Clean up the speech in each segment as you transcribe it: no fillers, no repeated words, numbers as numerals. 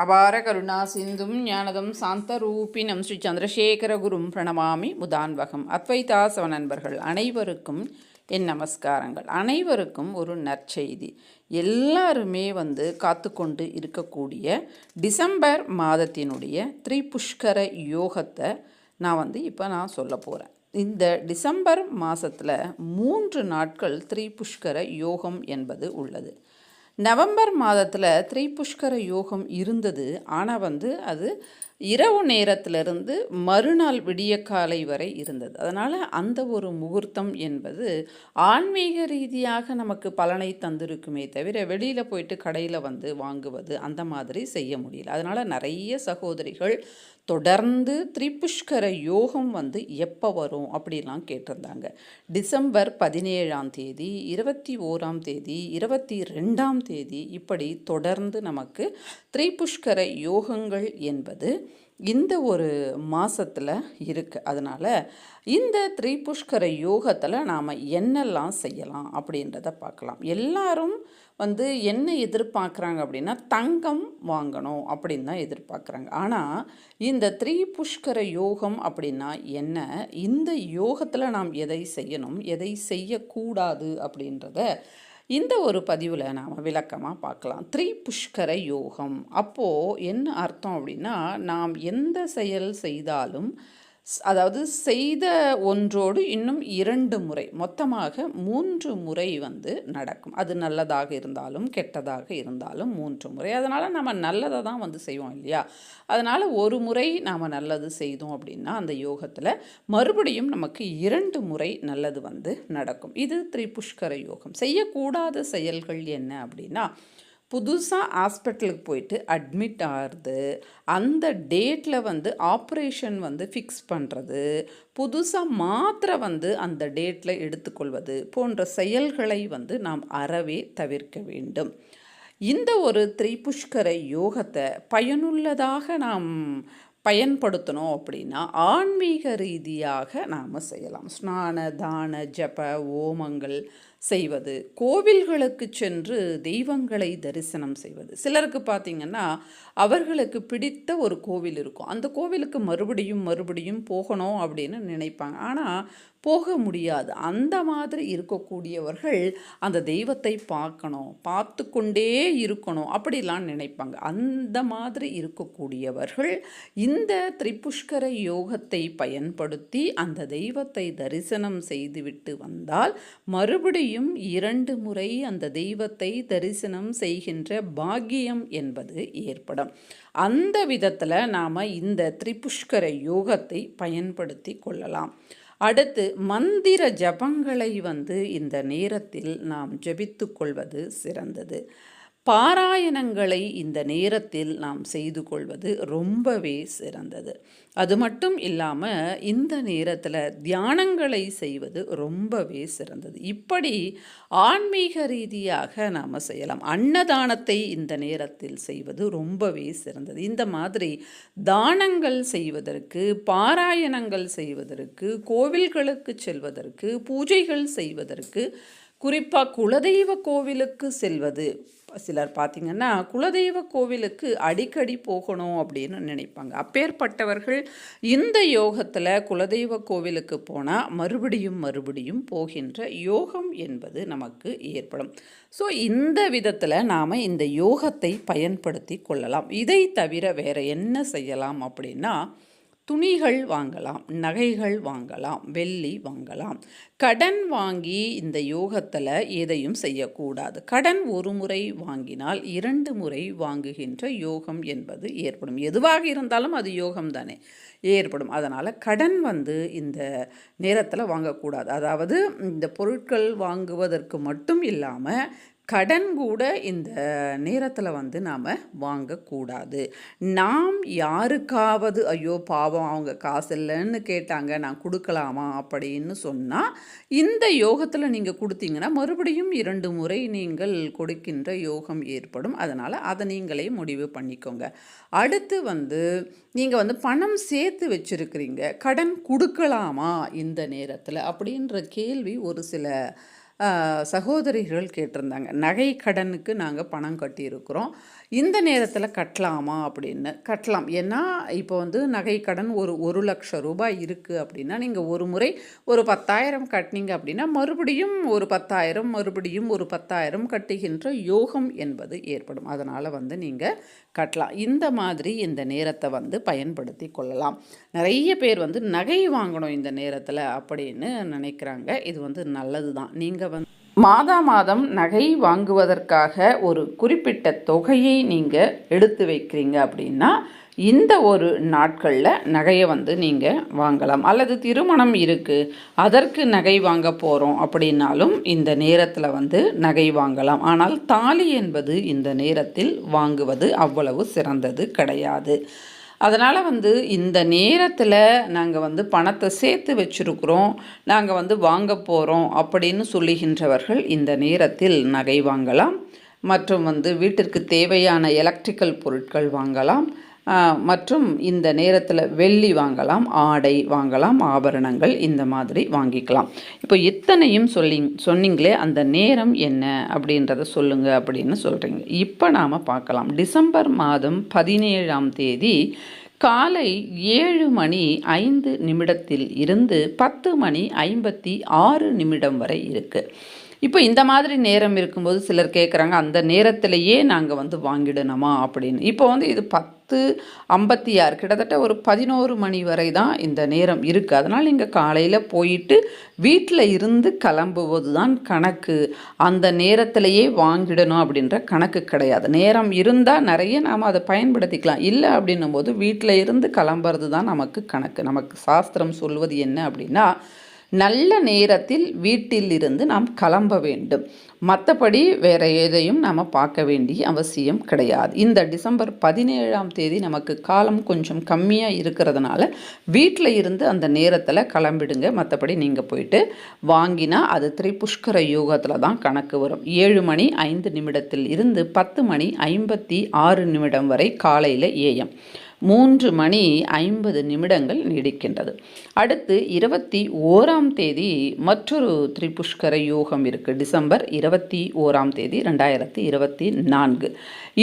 அபார கருணா சிந்தும் ஞானதம் சாந்தரூபினம் ஸ்ரீ சந்திரசேகரகுரும் பிரணமாமி முதான்வகம். அத்வைதாசவ நண்பர்கள் அனைவருக்கும் என் நமஸ்காரங்கள். அனைவருக்கும் ஒரு நற்செய்தி. எல்லாருமே காத்து கொண்டு இருக்கக்கூடிய டிசம்பர் மாதத்தினுடைய திரிபுஷ்கர யோகத்தை நான் இப்போ சொல்ல போகிறேன். இந்த டிசம்பர் மாதத்தில் 3 நாட்கள் திரிபுஷ்கர யோகம் என்பது உள்ளது. நவம்பர் மாதத்தில் திரிபுஷ்கர யோகம் இருந்தது. ஆனால் அது இரவு நேரத்திலிருந்து மறுநாள் விடியக்காலை வரை இருந்தது. அதனால் அந்த ஒரு முகூர்த்தம் என்பது ஆன்மீக ரீதியாக நமக்கு பலனை தந்திருக்குமே தவிர வெளியில் போயிட்டு கடையில் வாங்குவது அந்த மாதிரி செய்ய முடியல. அதனால் நிறைய சகோதரிகள் தொடர்ந்து திரிபுஷ்கர யோகம் எப்போ வரும் அப்படிலாம் கேட்டிருந்தாங்க. டிசம்பர் 17ஆம் தேதி, 21ஆம் தேதி, 22ஆம் தேதி இப்படி தொடர்ந்து நமக்கு திரிபுஷ்கர யோகங்கள் என்பது இந்த ஒரு மாதத்தில் இருக்குது. அதனால் இந்த திரிபுஷ்கர யோகத்தில் நாம் என்னெல்லாம் செய்யலாம் அப்படின்றத பார்க்கலாம். எல்லாரும் என்ன எதிர்பார்க்குறாங்க அப்படின்னா தங்கம் வாங்கணும் அப்படின்னு தான் எதிர்பார்க்குறாங்க. ஆனால் இந்த திரிபுஷ்கர யோகம் அப்படின்னா என்ன, இந்த யோகத்தில் நாம் எதை செய்யணும், எதை செய்யக்கூடாது அப்படின்றத இந்த ஒரு பதிவில் நாம் விளக்கமாக பார்க்கலாம். திரிபுஷ்கர யோகம் அப்போது என்ன அர்த்தம் அப்படின்னா, நாம் எந்த செயல் செய்தாலும், அதாவது செய்த ஒன்றோடு இன்னும் 2 முறை, மொத்தமாக 3 முறை நடக்கும். அது நல்லதாக இருந்தாலும் கெட்டதாக இருந்தாலும் 3 முறை. அதனால் நம்ம நல்லதை தான் செய்வோம் இல்லையா? அதனால் ஒரு முறை நாம் நல்லது செய்தோம் அப்படின்னா அந்த யோகத்தில் மறுபடியும் நமக்கு 2 முறை நல்லது நடக்கும். இது திரிபுஷ்கர யோகம். செய்யக்கூடாத செயல்கள் என்ன அப்படின்னா, புதுசாக ஹாஸ்பிட்டலுக்கு போயிட்டு அட்மிட் ஆகிறது, அந்த டேட்டில் ஆப்ரேஷன் ஃபிக்ஸ் பண்ணுறது, புதுசாக மாத்திரை அந்த டேட்டில் எடுத்துக்கொள்வது போன்ற செயல்களை நாம் அறவே தவிர்க்க வேண்டும். இந்த ஒரு திரிபுஷ்கர யோகத்தை பயனுள்ளதாக நாம் பயன்படுத்தணும் அப்படின்னா ஆன்மீக ரீதியாக நாம் செய்யலாம். ஸ்நான தான ஜப ஓமங்கள் செய்வது, கோவில்களுக்கு சென்று தெய்வங்களை தரிசனம் செய்வது. சிலருக்கு பார்த்திங்கன்னா அவர்களுக்கு பிடித்த ஒரு கோவில் இருக்கும், அந்த கோவிலுக்கு மறுபடியும் போகணும் அப்படின்னு நினைப்பாங்க. ஆனால் போக முடியாது. அந்த மாதிரி இருக்கக்கூடியவர்கள் அந்த தெய்வத்தை பார்த்து கொண்டே இருக்கணும் அப்படிலாம் நினைப்பாங்க. அந்த மாதிரி இருக்கக்கூடியவர்கள் இந்த திரிபுஷ்கர யோகத்தை பயன்படுத்தி அந்த தெய்வத்தை தரிசனம் செய்துவிட்டு வந்தால் மறுபடியும் 2 முறை அந்த தெய்வத்தை தரிசனம் செய்கின்ற பாக்கியம் என்பது ஏற்படும். அந்த விதத்தில் நாம் இந்த திரிபுஷ்கர யோகத்தை பயன்படுத்தி கொள்ளலாம். அடுத்து மந்திர ஜபங்களை இந்த நேரத்தில் நாம் ஜபித்து கொள்வது சிறந்தது. பாராயணங்களை இந்த நேரத்தில் நாம் செய்து கொள்வது ரொம்பவே சிறந்தது. அது மட்டும் இல்லாமல் இந்த நேரத்தில் தியானங்களை செய்வது ரொம்பவே சிறந்தது. இப்படி ஆன்மீக ரீதியாக நாம் செய்யலாம். அன்னதானத்தை இந்த நேரத்தில் செய்வது ரொம்பவே சிறந்தது. இந்த மாதிரி தானங்கள் செய்வதற்கு, பாராயணங்கள் செய்வதற்கு, கோவில்களுக்கு செல்வதற்கு, பூஜைகள் செய்வதற்கு, குறிப்பாக குலதெய்வ கோவிலுக்கு செல்வது. சிலர் பார்த்திங்கன்னா குலதெய்வ கோவிலுக்கு அடிக்கடி போகணும் அப்படின்னு நினைப்பாங்க. அப்பேற்பட்டவர்கள் இந்த யோகத்தில் குலதெய்வ கோவிலுக்கு போனால் மறுபடியும் போகின்ற யோகம் என்பது நமக்கு ஏற்படும். ஸோ இந்த விதத்தில் நாம் இந்த யோகத்தை பயன்படுத்தி கொள்ளலாம். இதை தவிர வேறு என்ன செய்யலாம் அப்படின்னா, துணிகள் வாங்கலாம், நகைகள் வாங்கலாம், வெள்ளி வாங்கலாம். கடன் வாங்கி இந்த யோகத்தில் எதையும் செய்யக்கூடாது. கடன் ஒரு முறை வாங்கினால் 2 முறை வாங்குகின்ற யோகம் என்பது ஏற்படும். எதுவாக இருந்தாலும் அது யோகம் தானே ஏற்படும். அதனால் கடன் இந்த நேரத்தில் வாங்கக்கூடாது. அதாவது இந்த பொருட்கள் வாங்குவதற்கு மட்டும் இல்லாமல் கடன் கூட இந்த நேரத்தில் நாம் வாங்கக்கூடாது. நாம் யாருக்காவது ஐயோ பாவம் அவங்க காசு இல்லைன்னு கேட்டாங்க நான் கொடுக்கலாமா அப்படின்னு சொன்னால் இந்த யோகத்தில் நீங்கள் கொடுத்தீங்கன்னா மறுபடியும் 2 முறை நீங்கள் கொடுக்கின்ற யோகம் ஏற்படும். அதனால் அதை நீங்களே முடிவு பண்ணிக்கோங்க. அடுத்து நீங்கள் பணம் சேர்த்து வச்சுருக்கிறீங்க, கடன் கொடுக்கலாமா இந்த நேரத்தில் அப்படின்ற கேள்வி ஒரு சில சகோதரிகள் கேட்டிருந்தாங்க, நகை கடனுக்கு நாங்கள் பணம் கட்டியிருக்கிறோம், இந்த நேரத்தில் கட்டலாமா அப்படின்னு. கட்டலாம். ஏன்னா இப்போ வந்து நகை கடன் ஒரு 1,00,000 இருக்குது அப்படின்னா, நீங்கள் ஒரு முறை ஒரு 10,000 கட்டினீங்க அப்படின்னா மறுபடியும் ஒரு 10,000 மறுபடியும் ஒரு 10,000 கட்டுகின்ற யோகம் என்பது ஏற்படும். அதனால் வந்து நீங்கள் கட்டலாம். இந்த மாதிரி இந்த நேரத்தை வந்து பயன்படுத்தி கொள்ளலாம். நிறைய பேர் வந்து நகை வாங்கணும் இந்த நேரத்தில் அப்படின்னு நினைக்கிறாங்க. இது வந்து நல்லது தான். நீங்கள் வந்து மாதம் நகை வாங்குவதற்காக ஒரு குறிப்பிட்ட தொகையை நீங்கள் எடுத்து வைக்கிறீங்க அப்படின்னா இந்த ஒரு நாட்களில் நகையை வந்து நீங்கள் வாங்கலாம். அல்லது திருமணம் இருக்குது, அதற்கு நகை வாங்க போகிறோம் அப்படின்னாலும் இந்த நேரத்தில் வந்து நகை வாங்கலாம். ஆனால் தாலி என்பது இந்த நேரத்தில் வாங்குவது அவ்வளவு சிறந்தது கிடையாது. அதனால் வந்து இந்த நேரத்தில் நாங்கள் வந்து பணத்தை சேர்த்து வச்சுருக்குறோம், நாங்கள் வந்து வாங்க போகிறோம் அப்படின்னு சொல்லுகின்றவர்கள் இந்த நேரத்தில் நகை வாங்கலாம். மற்றும் வந்து வீட்டிற்கு தேவையான எலக்ட்ரிக்கல் பொருட்கள் வாங்கலாம். மற்றும் இந்த நேரத்தில் வெள்ளி வாங்கலாம், ஆடை வாங்கலாம், ஆபரணங்கள் இந்த மாதிரி வாங்கிக்கலாம். இப்போ இத்தனையும் சொன்னீங்களே, அந்த நேரம் என்ன அப்படின்றத சொல்லுங்கள் அப்படின்னு சொல்கிறீங்க. இப்போ நாம் பார்க்கலாம். டிசம்பர் மாதம் 17ஆம் தேதி காலை 7:05 இருந்து 10:56 வரை இருக்குது. இப்போ இந்த மாதிரி நேரம் இருக்கும்போது சிலர் கேட்குறாங்க, அந்த நேரத்திலேயே நாங்கள் வந்து வாங்கிடணுமா அப்படின்னு. இப்போ வந்து இது 10:56 கிட்டத்தட்ட ஒரு 11 மணி வரை தான் இந்த நேரம் இருக்குது. அதனால் நீங்கள் காலையில் போயிட்டு வீட்டில் இருந்து கிளம்புவது தான் கணக்கு. அந்த நேரத்திலேயே வாங்கிடணும் அப்படின்ற கணக்கு கிடையாது. நேரம் இருந்தால் நிறைய நாம் அதை பயன்படுத்திக்கலாம். இல்லை அப்படின்னும் போது வீட்டில் இருந்து கிளம்புறது தான் நமக்கு கணக்கு. நமக்கு சாஸ்திரம் சொல்வது என்ன அப்படின்னா, நல்ல நேரத்தில் வீட்டில் இருந்து நாம் கிளம்ப வேண்டும். மற்றபடி வேறு எதையும் நாம் பார்க்க வேண்டிய அவசியம் கிடையாது. இந்த டிசம்பர் 17ஆம் தேதி நமக்கு காலம் கொஞ்சம் கம்மியாக இருக்கிறதுனால வீட்டில் இருந்து அந்த நேரத்தில் கிளம்பிடுங்க. மற்றபடி நீங்கள் போயிட்டு வாங்கினா அது திரிபுஷ்கர யோகத்தில் தான் கணக்கு வரும். 7:05 இருந்து 10:56 வரை காலையில் ஏஎம், 3:50 நீடிக்கின்றது. அடுத்து 21ஆம் தேதி மற்றொரு திரிபுஷ்கர யோகம் இருக்குது. டிசம்பர் 21ஆம் தேதி 2024.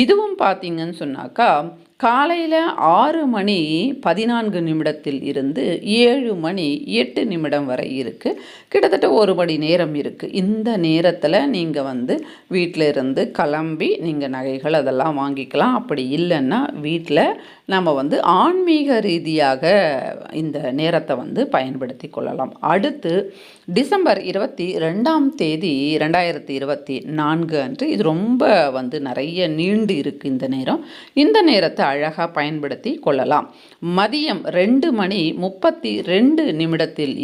இதுவும் பார்த்தீங்கன்னு சொன்னாக்கா காலையில் 6:14 இருந்து 7:08 வரை இருக்குது. கிட்டத்தட்ட 1 மணி நேரம் இருக்குது. இந்த நேரத்தில் நீங்கள் வந்து வீட்டில் இருந்து கிளம்பி நீங்கள் நகைகள் அதெல்லாம் வாங்கிக்கலாம். அப்படி இல்லைன்னா வீட்டில் நம்ம வந்து ஆன்மீக ரீதியாக இந்த நேரத்தை வந்து பயன்படுத்தி கொள்ளலாம். அடுத்து டிசம்பர் 22ஆம் தேதி 2024 அன்று, இது ரொம்ப வந்து நிறைய நீண்டு இருக்குது இந்த நேரம். இந்த நேரத்தை அழகாக பயன்படுத்தி கொள்ளலாம். மதியம் 2:32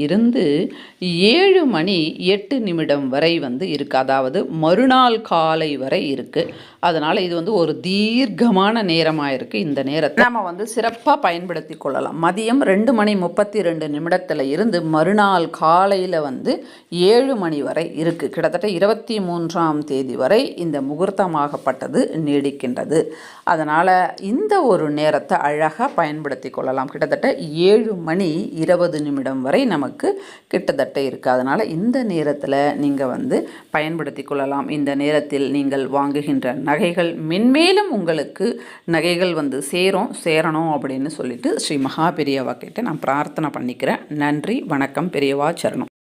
இருந்து 7:08 வரை வந்து இருக்குது. அதாவது மறுநாள் காலை வரை இருக்குது. அதனால் இது வந்து ஒரு தீர்க்கமான நேரமாக இருக்குது. இந்த நேரத்தை நம்ம வந்து சிறப்பாக பயன்படுத்தி கொள்ளலாம். மதியம் 2:32 இருந்து மறுநாள் காலையில் வந்து 7 மணி வரை இருக்குது. கிட்டத்தட்ட 23ஆம் தேதி வரை இந்த முகூர்த்தமாகப்பட்டது நீடிக்கின்றது. அதனால் இந்த ஒரு நேரத்தை அழகாக பயன்படுத்தி கொள்ளலாம். கிட்டத்தட்ட 7:20 வரை நமக்கு கிட்டத்தட்ட இருக்குது. அதனால் இந்த நேரத்தில் நீங்கள் வந்து பயன்படுத்தி கொள்ளலாம். இந்த நேரத்தில் நீங்கள் வாங்குகின்ற நகைகள் மென்மேலும் உங்களுக்கு நகைகள் வந்து சேரணும் அப்படின்னு சொல்லிட்டு ஸ்ரீ மகா பெரியவா கிட்ட நான் பிரார்த்தனை பண்ணிக்கிறேன். நன்றி, வணக்கம். பெரியவா சரணம்.